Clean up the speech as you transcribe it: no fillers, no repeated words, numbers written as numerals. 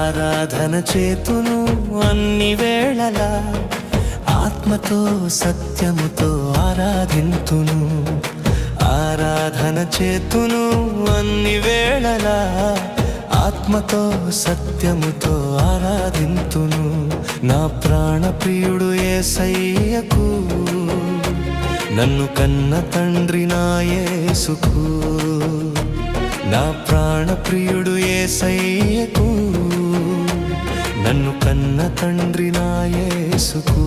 ఆరాధన చేతును అన్ని వేళలా, ఆత్మతో సత్యముతో ఆరాధింతును. ఆరాధన చేతును అన్ని వేళలా, ఆత్మతో సత్యముతో ఆరాధింతును. నా ప్రాణ ప్రియుడు యేసయ్యకు, నన్ను కన్న తండ్రి నా యేసుకు. నా ప్రాణ ప్రియుడు యేసయ్యకు, నన్ను కన్న తండ్రి నా యేసుకు.